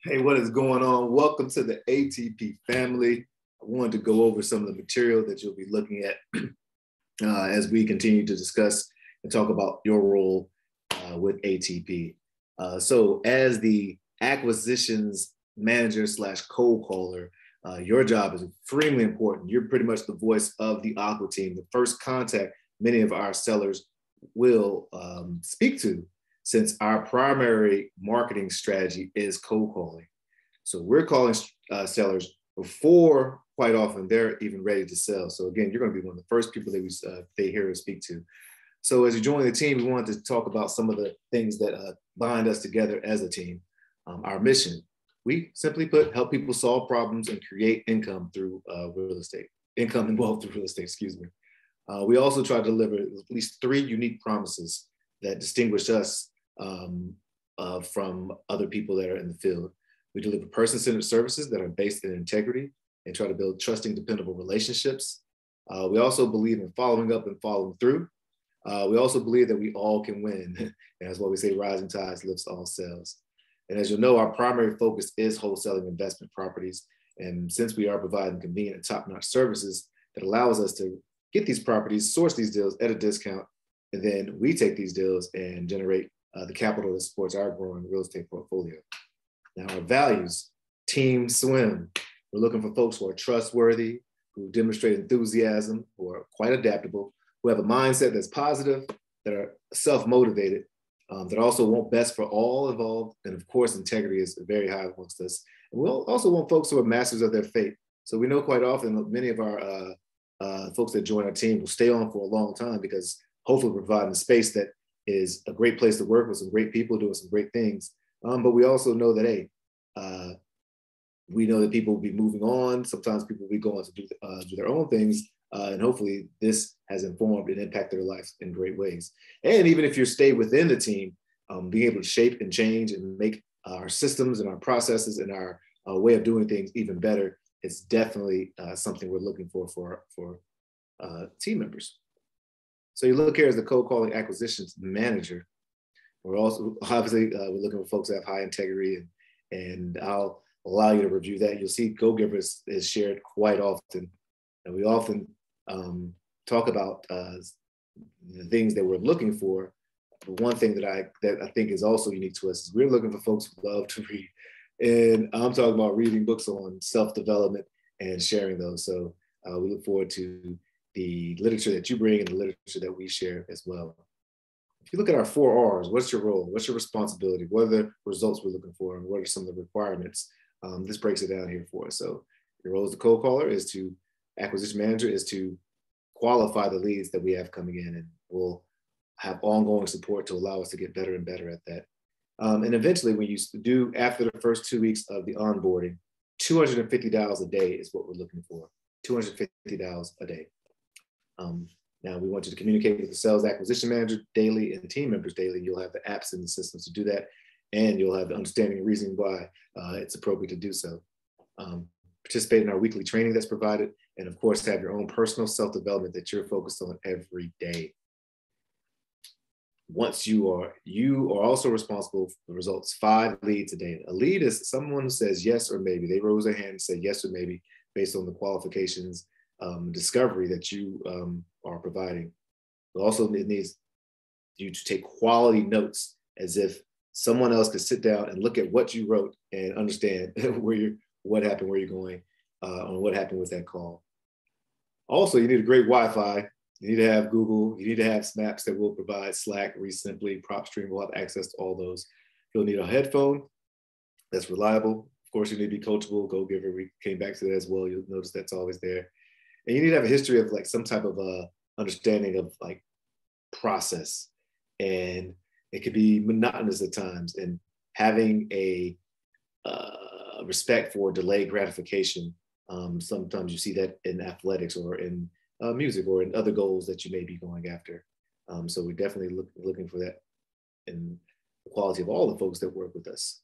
Hey, what is going on? Welcome to the ATP family. I wanted to go over some of the material that you'll be looking at as we continue to discuss and talk about your role with ATP. So as the acquisitions manager slash cold caller, your job is extremely important. You're pretty much the voice of the Aqua team, the first contact many of our sellers will speak to, since our primary marketing strategy is cold calling. So we're calling sellers before quite often they're even ready to sell. So again, you're going to be one of the first people that they hear or speak to. So as you join the team, we wanted to talk about some of the things that bind us together as a team. Our mission, we simply put, help people solve problems and create income through real estate, income and wealth through real estate, excuse me. We also try to deliver at least 3 unique promises that distinguish us from other people that are in the field. We deliver person-centered services that are based in integrity and try to build trusting, dependable relationships. We also believe in following up and following through. We also believe that we all can win. And that's why we say rising tides lifts all sails. And as you'll know, our primary focus is wholesaling investment properties. And since we are providing convenient and top-notch services that allows us to get these properties, source these deals at a discount, and then we take these deals and generate the capital that supports our growing real estate portfolio. Now, our values, team swim. We're looking for folks who are trustworthy, who demonstrate enthusiasm, who are quite adaptable, who have a mindset that's positive, that are self-motivated, that also want best for all involved. And of course, integrity is very high amongst us. And we'll also want folks who are masters of their fate. So we know quite often many of our folks that join our team will stay on for a long time because hopefully providing a space that is a great place to work with some great people doing some great things. But we also know that, hey, we know that people will be moving on. Sometimes people will be going to do their own things. And hopefully this has informed and impacted their lives in great ways. And even if you stay within the team, being able to shape and change and make our systems and our processes and our way of doing things even better, it's definitely something we're looking for team members. So you look here as the cold calling acquisitions manager. We're also obviously we're looking for folks that have high integrity, and I'll allow you to review that. You'll see Go Givers is shared quite often, and we often talk about the things that we're looking for. But one thing that I think is also unique to us is we're looking for folks who love to read, and I'm talking about reading books on self-development and sharing those. So we look forward to the literature that you bring and the literature that we share as well. If you look at our 4 R's, what's your role? What's your responsibility? What are the results we're looking for? And what are some of the requirements? This breaks it down here for us. So your role as the cold caller is to, acquisition manager is to qualify the leads that we have coming in, and we'll have ongoing support to allow us to get better and better at that. And eventually when you do, after the first 2 weeks of the onboarding, $250 a day is what we're looking for, $250 a day. Now we want you to communicate with the sales acquisition manager daily and team members daily. You'll have the apps and the systems to do that, and you'll have the understanding and reasoning why it's appropriate to do so. Participate in our weekly training that's provided, and of course have your own personal self-development that you're focused on every day. Once you are also responsible for the results, 5 leads a day. A lead is someone who says yes or maybe. They raise their hand and say yes or maybe based on the qualifications, discovery that you are providing. But also it needs you to take quality notes as if someone else could sit down and look at what you wrote and understand what happened, where you're going, on what happened with that call. Also, you need a great Wi-Fi. You need to have Google. You need to have Snaps that will provide Slack, Recently, PropStream will have access to all those. You'll need a headphone that's reliable. Of course, you need to be coachable. Go Giver, we came back to that as well. You'll notice that's always there. And you need to have a history of like some type of understanding of like process. And it could be monotonous at times. And having a respect for delayed gratification. Sometimes you see that in athletics or in music or in other goals that you may be going after. So we're definitely looking for that in the quality of all the folks that work with us.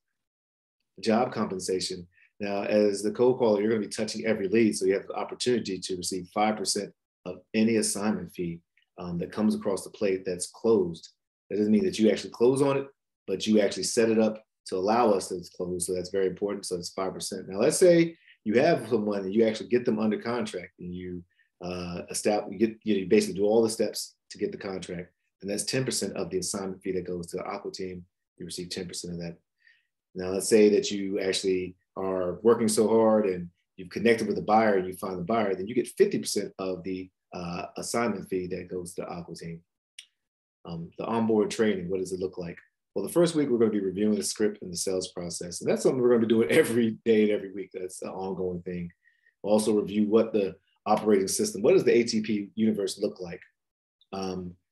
Job compensation. Now, as the cold caller, you're going to be touching every lead. So you have the opportunity to receive 5% of any assignment fee that comes across the plate that's closed. That doesn't mean that you actually close on it, but you actually set it up to allow us to close. So that's very important. So it's 5%. Now, let's say you have someone and you actually get them under contract and you you basically do all the steps to get the contract. And that's 10% of the assignment fee that goes to the Aqua team. You receive 10% of that. Now, let's say that you actually are working so hard and you've connected with a buyer and you find the buyer, then you get 50% of the assignment fee that goes to the Aqua team. The onboard training, what does it look like? Well, the first week, we're going to be reviewing the script and the sales process. And that's something we're going to be doing every day and every week. That's an ongoing thing. We'll also review what the operating system, what does the ATP universe look like?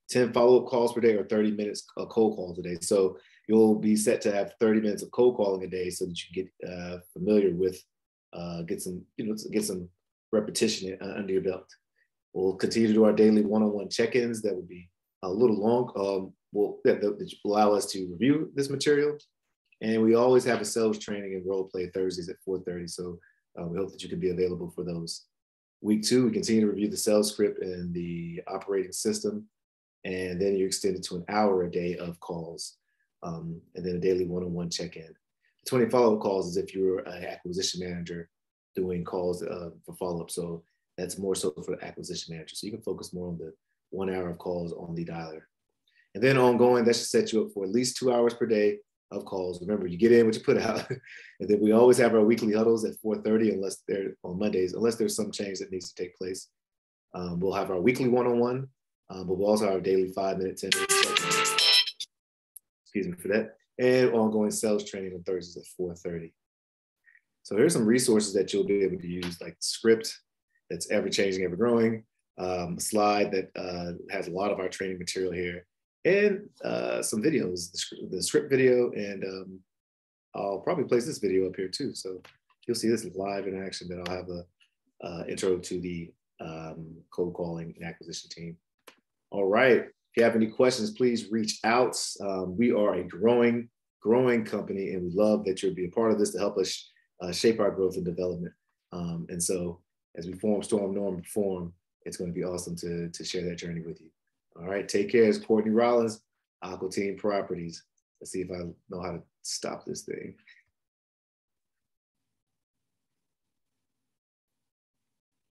10 follow-up calls per day or 30 minutes of cold calls a day. So you'll be set to have 30 minutes of cold calling a day so that you get familiar with, get some repetition under your belt. We'll continue to do our daily one-on-one check-ins. That will be a little long. That will allow us to review this material. And we always have a sales training and role play Thursdays at 4:30. So we hope that you can be available for those. Week 2, we continue to review the sales script and the operating system. And then you extend it to an hour a day of calls. And then a daily one-on-one check-in. 20 follow-up calls is if you're an acquisition manager doing calls for follow-up. So that's more so for the acquisition manager. So you can focus more on the 1 hour of calls on the dialer. And then ongoing, that should set you up for at least 2 hours per day of calls. Remember, you get in what you put out. And then we always have our weekly huddles at 4:30, unless they're on Mondays, unless there's some change that needs to take place. We'll have our weekly one-on-one, but we'll also have our daily 5-minute, 10-minute check-in. Excuse me for that. And ongoing sales training on Thursdays at 4:30. So here's some resources that you'll be able to use, like script that's ever changing, ever growing, a slide that has a lot of our training material here, and some videos, the script video, and I'll probably place this video up here too. So you'll see this live in action. That I'll have a intro to the cold calling and acquisition team. All right. If you have any questions, please reach out. We are a growing company, and we love that you'll be a part of this to help us shape our growth and development. And so as we form, storm, norm, perform, it's going to be awesome to share that journey with you. All right, take care. It's Courtney Rollins, Aqua Team Properties. Let's see if I know how to stop this thing.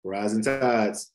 Rising tides.